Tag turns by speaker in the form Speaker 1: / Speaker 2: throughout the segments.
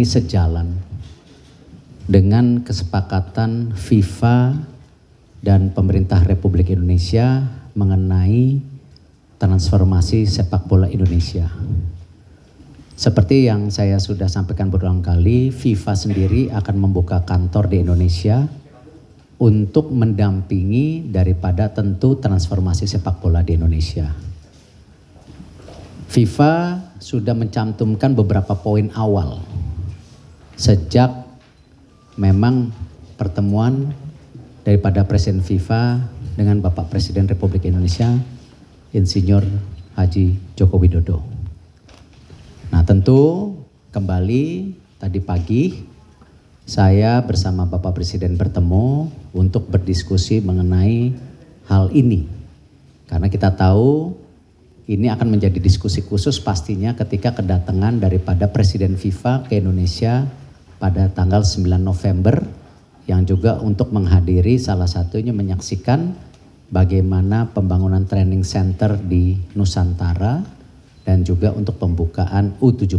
Speaker 1: ini sejalan dengan kesepakatan FIFA dan pemerintah Republik Indonesia mengenai transformasi sepak bola Indonesia. Seperti yang saya sudah sampaikan berulang kali, FIFA sendiri akan membuka kantor di Indonesia untuk mendampingi daripada tentu transformasi sepak bola di Indonesia. FIFA sudah mencantumkan beberapa poin awal sejak memang pertemuan daripada Presiden FIFA dengan Bapak Presiden Republik Indonesia, Insinyur Haji Joko Widodo. Nah, tentu kembali tadi pagi saya bersama Bapak Presiden bertemu untuk berdiskusi mengenai hal ini. Karena kita tahu ini akan menjadi diskusi khusus pastinya ketika kedatangan daripada Presiden FIFA ke Indonesia pada tanggal 9 November yang juga untuk menghadiri salah satunya menyaksikan bagaimana pembangunan training center di Nusantara dan juga untuk pembukaan U17.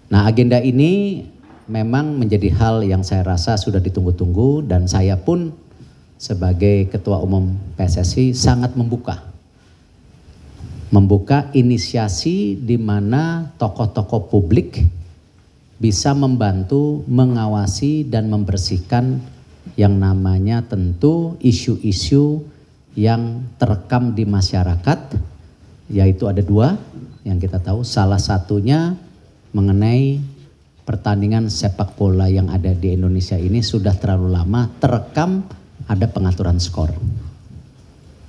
Speaker 1: Nah, agenda ini memang menjadi hal yang saya rasa sudah ditunggu-tunggu dan saya pun sebagai Ketua Umum PSSI sangat membuka inisiasi di mana tokoh-tokoh publik bisa membantu mengawasi dan membersihkan yang namanya tentu isu-isu yang terekam di masyarakat, yaitu ada dua yang kita tahu. Salah satunya mengenai pertandingan sepak bola yang ada di Indonesia ini sudah terlalu lama terekam ada pengaturan skor.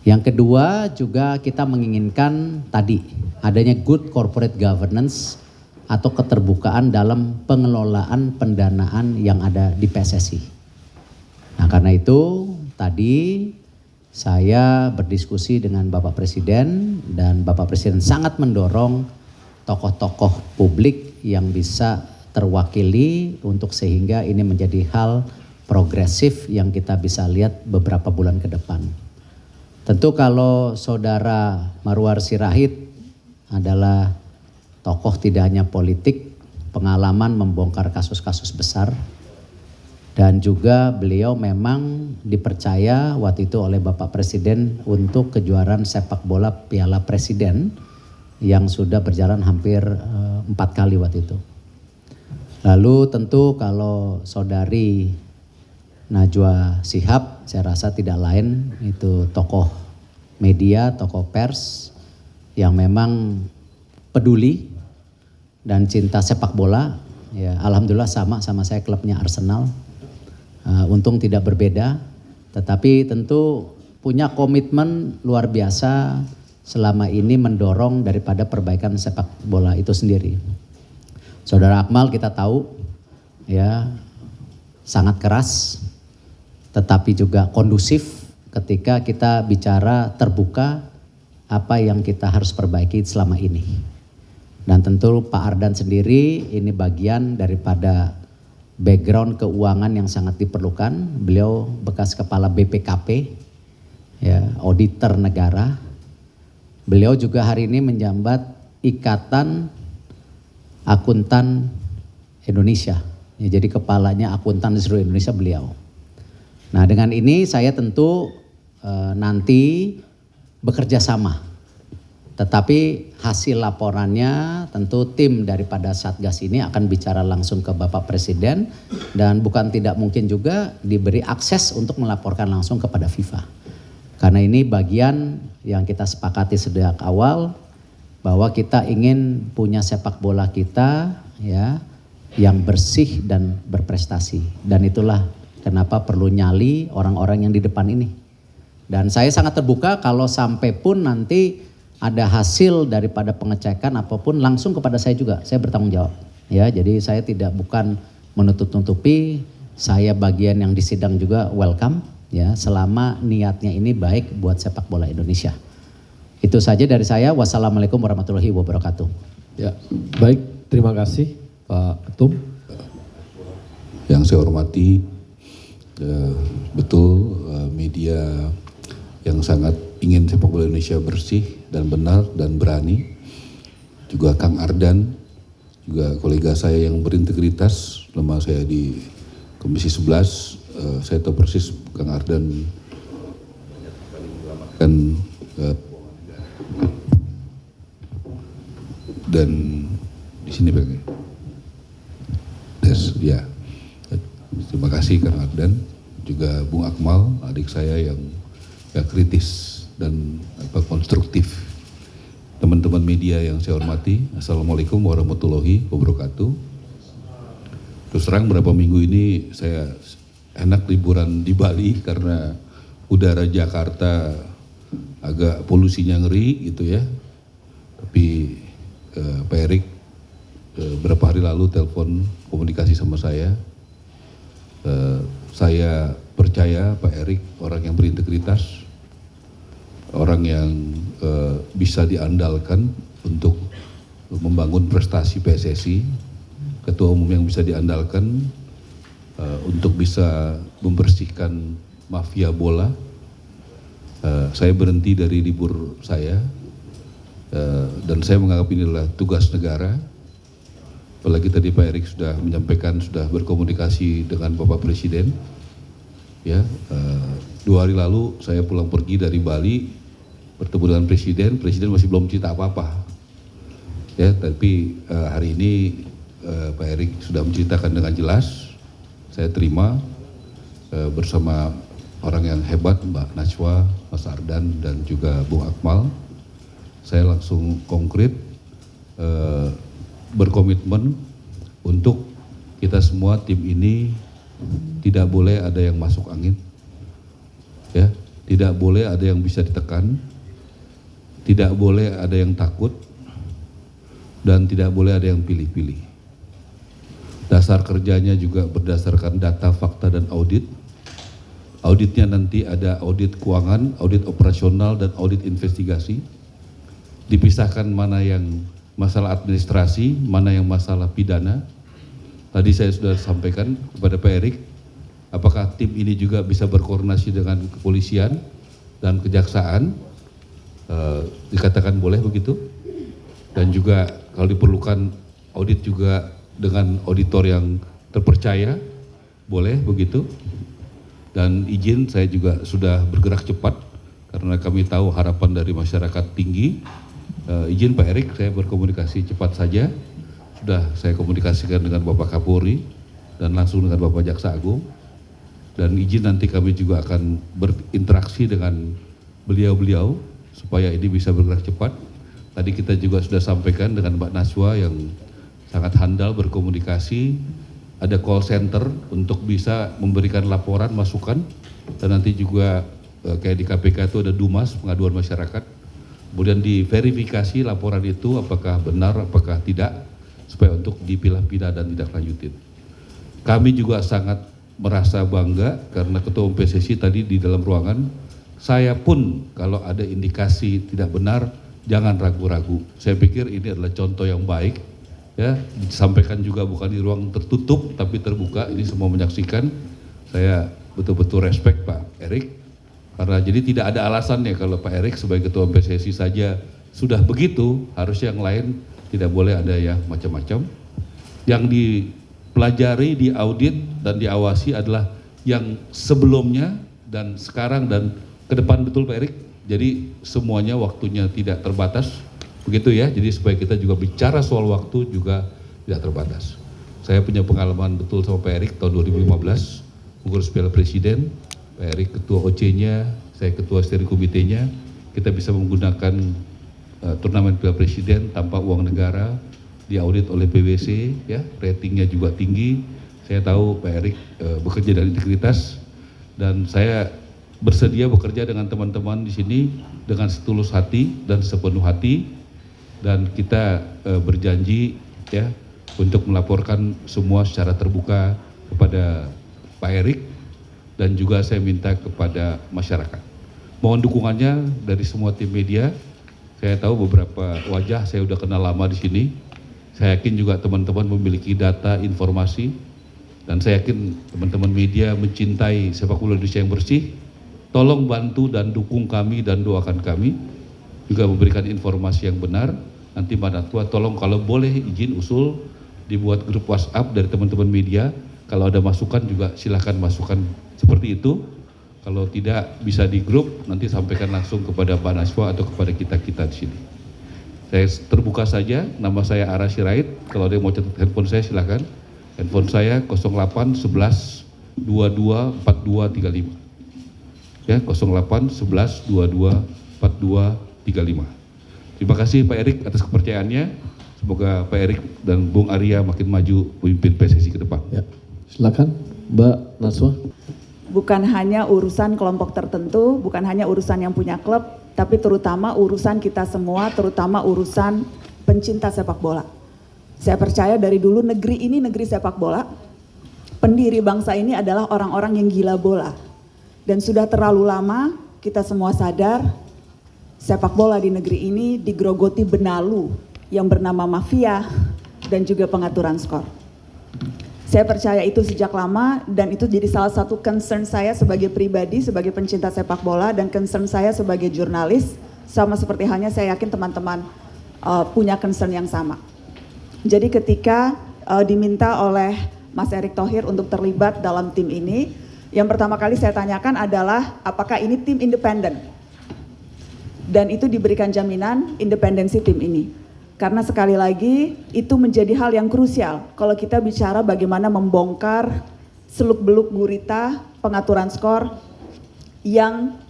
Speaker 1: Yang kedua juga kita menginginkan tadi adanya good corporate governance atau keterbukaan dalam pengelolaan pendanaan yang ada di PSSI. Nah, karena itu tadi saya berdiskusi dengan Bapak Presiden dan Bapak Presiden sangat mendorong tokoh-tokoh publik yang bisa terwakili untuk sehingga ini menjadi hal progresif yang kita bisa lihat beberapa bulan ke depan. Tentu kalau Saudara Marwar Sirait adalah tokoh tidak hanya politik, pengalaman membongkar kasus-kasus besar. Dan juga beliau memang dipercaya waktu itu oleh Bapak Presiden untuk kejuaraan sepak bola Piala Presiden yang sudah berjalan hampir 4 kali waktu itu. Lalu tentu kalau Saudari Najwa Shihab, saya rasa tidak lain itu tokoh media, tokoh pers yang memang peduli dan cinta sepak bola. Ya, alhamdulillah sama saya klubnya Arsenal. Untung tidak berbeda, tetapi tentu punya komitmen luar biasa selama ini mendorong daripada perbaikan sepak bola itu sendiri. Saudara Akmal kita tahu ya sangat keras, tetapi juga kondusif ketika kita bicara terbuka apa yang kita harus perbaiki selama ini. Dan tentu Pak Ardan sendiri ini bagian daripada background keuangan yang sangat diperlukan. Beliau bekas kepala BPKP, ya, auditor negara. Beliau juga hari ini menjabat Ikatan Akuntan Indonesia. Ya, jadi kepalanya akuntan di seluruh Indonesia beliau. Nah, dengan ini saya tentu nanti bekerja sama. Tetapi hasil laporannya tentu tim daripada Satgas ini akan bicara langsung ke Bapak Presiden dan bukan tidak mungkin juga diberi akses untuk melaporkan langsung kepada FIFA. Karena ini bagian yang kita sepakati sejak awal bahwa kita ingin punya sepak bola kita ya yang bersih dan berprestasi. Dan itulah kenapa perlu nyali orang-orang yang di depan ini. Dan saya sangat terbuka kalau sampai pun nanti ada hasil daripada pengecekan apapun langsung kepada saya juga, saya bertanggung jawab. Ya, jadi saya bukan menutup-nutupi, saya bagian yang di sidang juga welcome ya, selama niatnya ini baik buat sepak bola Indonesia. Itu saja dari saya. Wassalamualaikum warahmatullahi wabarakatuh.
Speaker 2: Ya, baik, terima kasih Pak Ketum.
Speaker 3: Yang saya hormati betul media yang sangat ingin sepak bola Indonesia bersih dan benar dan berani. Juga Kang Ardan, juga kolega saya yang berintegritas selama saya di Komisi 11, saya tahu persis Kang Ardan dan di sini Pak. Ya. Terima kasih Kang Ardan, juga Bung Akmal, adik saya yang kritis dan konstruktif. Teman-teman media yang saya hormati, Assalamualaikum warahmatullahi wabarakatuh. Terus terang beberapa minggu ini saya enak liburan di Bali karena udara Jakarta agak polusinya ngeri gitu ya. Tapi Pak Erik beberapa hari lalu telepon komunikasi sama saya. Saya percaya Pak Erik orang yang berintegritas, orang yang bisa diandalkan untuk membangun prestasi PSSI, ketua umum yang bisa diandalkan untuk bisa membersihkan mafia bola. Saya berhenti dari libur saya dan saya menganggap ini adalah tugas negara. Apalagi tadi Pak Erik sudah menyampaikan, sudah berkomunikasi dengan Bapak Presiden. Ya, 2 hari lalu saya pulang pergi dari Bali, bertemu dengan Presiden masih belum cerita apa-apa. Ya, tapi hari ini Pak Erik sudah menceritakan dengan jelas. Saya terima bersama orang yang hebat, Mbak Najwa, Mas Ardan, dan juga Bung Akmal. Saya langsung konkret berkomitmen untuk kita semua tim ini tidak boleh ada yang masuk angin, ya, tidak boleh ada yang bisa ditekan, tidak boleh ada yang takut, dan tidak boleh ada yang pilih-pilih. Dasar kerjanya juga berdasarkan data, fakta, dan audit. Auditnya nanti ada audit keuangan, audit operasional, dan audit investigasi. Dipisahkan mana yang masalah administrasi, mana yang masalah pidana. Tadi saya sudah sampaikan kepada Pak Erik, apakah tim ini juga bisa berkoordinasi dengan kepolisian dan kejaksaan. Dikatakan boleh begitu, dan juga kalau diperlukan audit juga dengan auditor yang terpercaya, boleh begitu. Dan izin saya juga sudah bergerak cepat karena kami tahu harapan dari masyarakat tinggi. Izin Pak Erik, saya berkomunikasi cepat saja, sudah saya komunikasikan dengan Bapak Kapolri dan langsung dengan Bapak Jaksa Agung, dan izin nanti kami juga akan berinteraksi dengan beliau-beliau supaya ini bisa bergerak cepat. Tadi kita juga sudah sampaikan dengan Mbak Najwa yang sangat handal berkomunikasi, ada call center untuk bisa memberikan laporan, masukan, dan nanti juga kayak di KPK itu ada Dumas, pengaduan masyarakat, kemudian diverifikasi laporan itu apakah benar, apakah tidak, supaya untuk dipilah-pilah dan tidak lanjutin. Kami juga sangat merasa bangga karena Ketua Umum PSSI tadi di dalam ruangan, saya pun kalau ada indikasi tidak benar, jangan ragu-ragu. Saya pikir ini adalah contoh yang baik, ya, disampaikan juga bukan di ruang tertutup tapi terbuka, ini semua menyaksikan. Saya betul-betul respect Pak Erik, karena jadi tidak ada alasannya kalau Pak Erik sebagai Ketua PSSI saja sudah begitu, harusnya yang lain tidak boleh ada yang macam-macam. Yang dipelajari, diaudit, dan diawasi adalah yang sebelumnya dan sekarang dan ke depan, betul Pak Erik? Jadi semuanya waktunya tidak terbatas, begitu ya. Jadi supaya kita juga bicara soal waktu juga tidak terbatas. Saya punya pengalaman betul sama Pak Erik tahun 2015 mengurus Piala Presiden. Pak Erik ketua OC-nya, saya ketua steering komite-nya. Kita bisa menggunakan turnamen Piala Presiden tanpa uang negara, diaudit oleh PwC, ya, ratingnya juga tinggi. Saya tahu Pak Erik bekerja dengan integritas, dan saya bersedia bekerja dengan teman-teman di sini dengan setulus hati dan sepenuh hati, dan kita berjanji ya untuk melaporkan semua secara terbuka kepada Pak Erik, dan juga saya minta kepada masyarakat. Mohon dukungannya dari semua tim media. Saya tahu beberapa wajah saya udah kenal lama di sini. Saya yakin juga teman-teman memiliki data, informasi, dan saya yakin teman-teman media mencintai sepak bola Indonesia yang bersih. Tolong bantu dan dukung kami dan doakan kami, juga memberikan informasi yang benar. Nanti Mbak Natwa tolong kalau boleh izin usul dibuat grup WhatsApp dari teman-teman media. Kalau ada masukan juga silahkan masukan seperti itu. Kalau tidak bisa di grup, nanti sampaikan langsung kepada Pak Naswa atau kepada kita-kita di sini. Saya terbuka saja, nama saya Ara Sirait. Kalau ada yang mau catat handphone saya silahkan. Handphone saya 08 11 22 42 35. Ya, 08 11 22 42 35. Terima kasih Pak Erik atas kepercayaannya. Semoga Pak Erik dan Bung Arya makin maju memimpin PSSI ke depan.
Speaker 2: Ya, silakan Mbak Naswa.
Speaker 4: Bukan hanya urusan kelompok tertentu, bukan hanya urusan yang punya klub, tapi terutama urusan kita semua, terutama urusan pencinta sepak bola. Saya percaya dari dulu negeri ini negeri sepak bola, pendiri bangsa ini adalah orang-orang yang gila bola. Dan sudah terlalu lama kita semua sadar sepak bola di negeri ini digerogoti benalu yang bernama mafia dan juga pengaturan skor. Saya percaya itu sejak lama dan itu jadi salah satu concern saya sebagai pribadi, sebagai pencinta sepak bola dan concern saya sebagai jurnalis, sama seperti halnya saya yakin teman-teman punya concern yang sama. Jadi ketika diminta oleh Mas Erick Thohir untuk terlibat dalam tim ini, yang pertama kali saya tanyakan adalah apakah ini tim independen? Dan itu diberikan jaminan independensi tim ini. Karena sekali lagi itu menjadi hal yang krusial kalau kita bicara bagaimana membongkar seluk-beluk gurita pengaturan skor yang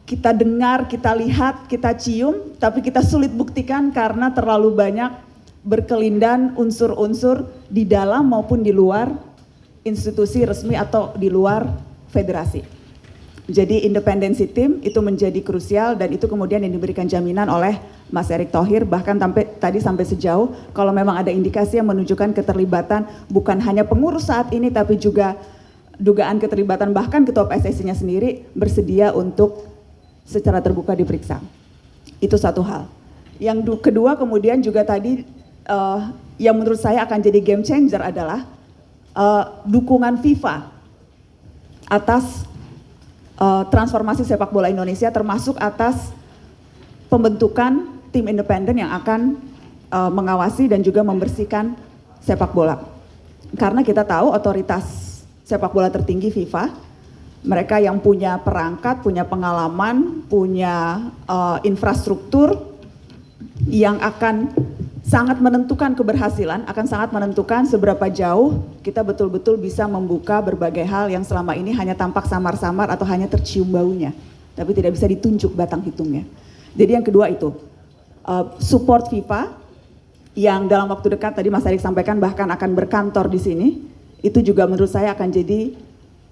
Speaker 4: kita dengar, kita lihat, kita cium, tapi kita sulit buktikan karena terlalu banyak berkelindan unsur-unsur di dalam maupun di luar institusi resmi atau di luar federasi. Jadi independensi tim itu menjadi krusial dan itu kemudian yang diberikan jaminan oleh Mas Erick Thohir, bahkan sampai sejauh kalau memang ada indikasi yang menunjukkan keterlibatan bukan hanya pengurus saat ini tapi juga dugaan keterlibatan bahkan ketua PSSI-nya sendiri bersedia untuk secara terbuka diperiksa. Itu satu hal. Yang kedua kemudian juga tadi yang menurut saya akan jadi game changer adalah dukungan FIFA atas transformasi sepak bola Indonesia termasuk atas pembentukan tim independen yang akan mengawasi dan juga membersihkan sepak bola. Karena kita tahu otoritas sepak bola tertinggi FIFA, mereka yang punya perangkat, punya pengalaman, punya infrastruktur yang akan sangat menentukan keberhasilan, akan sangat menentukan seberapa jauh kita betul-betul bisa membuka berbagai hal yang selama ini hanya tampak samar-samar atau hanya tercium baunya, tapi tidak bisa ditunjuk batang hitungnya. Jadi yang kedua itu, support FIFA yang dalam waktu dekat tadi Mas Erick sampaikan bahkan akan berkantor di sini, itu juga menurut saya akan jadi,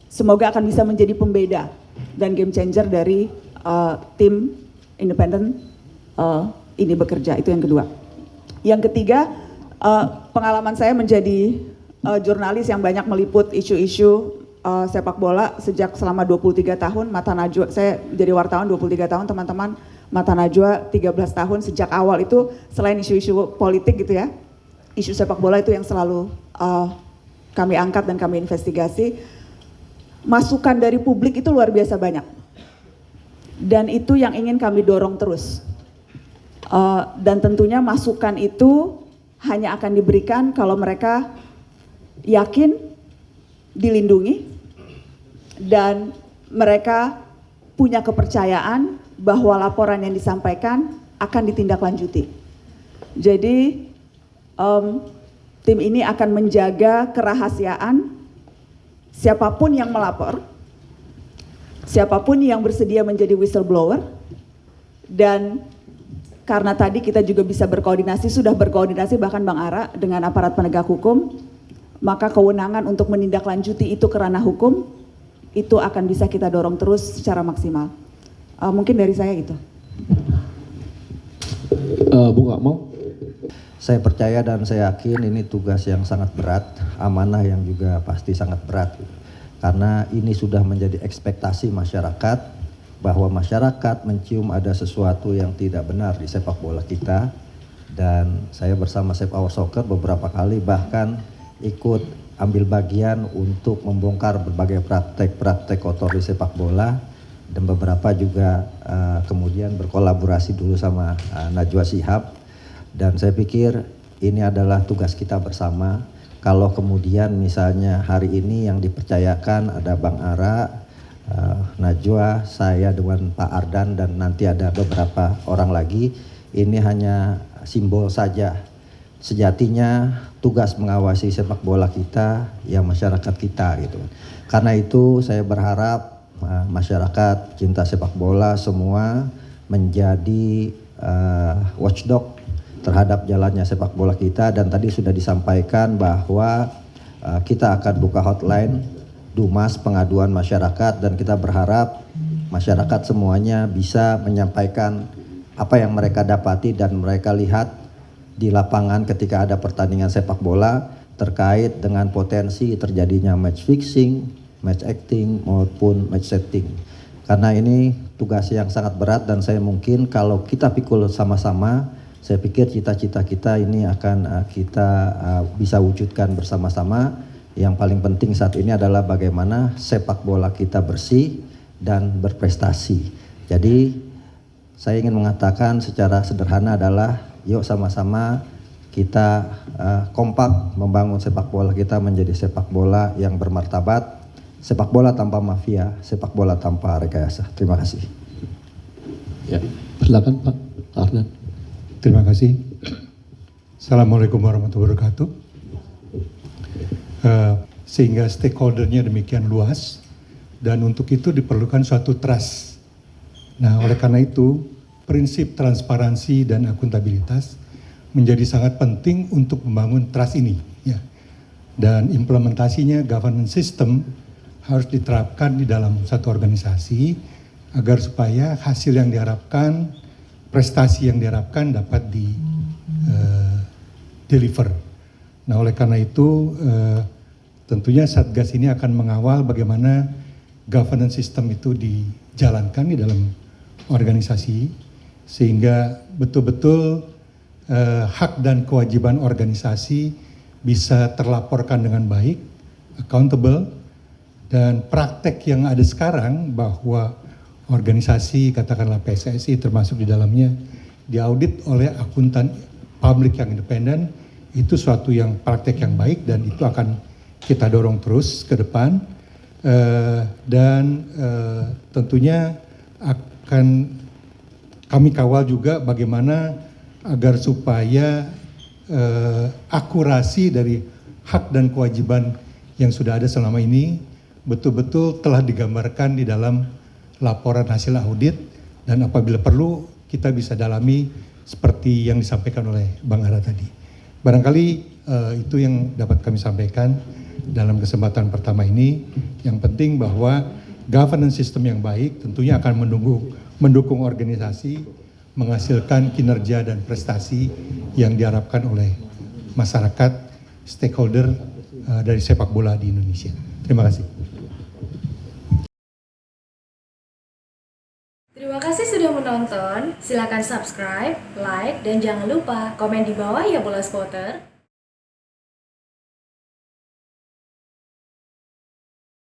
Speaker 4: semoga akan bisa menjadi pembeda dan game changer dari tim independen ini bekerja, itu yang kedua. Yang ketiga, pengalaman saya menjadi jurnalis yang banyak meliput isu-isu sepak bola sejak selama 23 tahun, Mata Najwa, saya jadi wartawan 23 tahun teman-teman, Mata Najwa 13 tahun, sejak awal itu selain isu-isu politik gitu ya, isu sepak bola itu yang selalu kami angkat dan kami investigasi. Masukan dari publik itu luar biasa banyak. Dan itu yang ingin kami dorong terus. Dan tentunya masukan itu hanya akan diberikan kalau mereka yakin dilindungi dan mereka punya kepercayaan bahwa laporan yang disampaikan akan ditindaklanjuti. Jadi tim ini akan menjaga kerahasiaan siapapun yang melapor, siapapun yang bersedia menjadi whistleblower, dan karena tadi kita juga bisa berkoordinasi, sudah berkoordinasi bahkan Bang Ara dengan aparat penegak hukum, maka kewenangan untuk menindaklanjuti itu ke ranah hukum, itu akan bisa kita dorong terus secara maksimal. Mungkin dari saya itu.
Speaker 2: Bung Akmal.
Speaker 5: Saya percaya dan saya yakin ini tugas yang sangat berat, amanah yang juga pasti sangat berat. Karena ini sudah menjadi ekspektasi masyarakat, bahwa masyarakat mencium ada sesuatu yang tidak benar di sepak bola kita. Dan saya bersama Save Our Soccer beberapa kali bahkan ikut ambil bagian untuk membongkar berbagai praktek-praktek kotor di sepak bola. Dan beberapa juga kemudian berkolaborasi dulu sama Najwa Shihab. Dan saya pikir ini adalah tugas kita bersama. Kalau kemudian misalnya hari ini yang dipercayakan ada Bang Ara, Najwa, saya dengan Pak Ardan dan nanti ada beberapa orang lagi, ini hanya simbol saja. Sejatinya tugas mengawasi sepak bola kita ya masyarakat kita gitu. Karena itu saya berharap masyarakat cinta sepak bola semua menjadi watchdog terhadap jalannya sepak bola kita, dan tadi sudah disampaikan bahwa kita akan buka hotline Dumas pengaduan masyarakat, dan kita berharap masyarakat semuanya bisa menyampaikan apa yang mereka dapati dan mereka lihat di lapangan ketika ada pertandingan sepak bola terkait dengan potensi terjadinya match fixing, match acting maupun match setting. Karena ini tugas yang sangat berat, dan saya mungkin kalau kita pikul sama-sama, saya pikir cita-cita kita ini akan kita bisa wujudkan bersama-sama. Yang paling penting saat ini adalah bagaimana sepak bola kita bersih dan berprestasi. Jadi saya ingin mengatakan secara sederhana adalah yuk sama-sama kita kompak membangun sepak bola kita menjadi sepak bola yang bermartabat, sepak bola tanpa mafia, sepak bola tanpa rekayasa. Terima kasih.
Speaker 2: Ya, silakan Pak Ardan.
Speaker 6: Terima kasih. Assalamualaikum warahmatullahi wabarakatuh. Sehingga stakeholdernya demikian luas, dan untuk itu diperlukan suatu trust. Nah, oleh karena itu prinsip transparansi dan akuntabilitas menjadi sangat penting untuk membangun trust ini. Ya. Dan implementasinya governance system harus diterapkan di dalam satu organisasi agar supaya hasil yang diharapkan, prestasi yang diharapkan dapat di deliver. Nah, oleh karena itu tentunya Satgas ini akan mengawal bagaimana governance system itu dijalankan di dalam organisasi sehingga betul-betul hak dan kewajiban organisasi bisa terlaporkan dengan baik, accountable, dan praktek yang ada sekarang bahwa organisasi katakanlah PSSI termasuk di dalamnya diaudit oleh akuntan publik yang independen, itu suatu yang praktek yang baik dan itu akan kita dorong terus ke depan, dan tentunya akan kami kawal juga bagaimana agar supaya akurasi dari hak dan kewajiban yang sudah ada selama ini betul-betul telah digambarkan di dalam laporan hasil audit, dan apabila perlu kita bisa dalami seperti yang disampaikan oleh Bang Ara tadi. Barangkali itu yang dapat kami sampaikan dalam kesempatan pertama ini. Yang penting bahwa governance system yang baik tentunya akan mendukung organisasi menghasilkan kinerja dan prestasi yang diharapkan oleh masyarakat, stakeholder dari sepak bola di Indonesia. Terima kasih.
Speaker 7: Terima kasih sudah menonton. Silakan subscribe, like, dan jangan lupa komen di bawah ya Bola Spotter.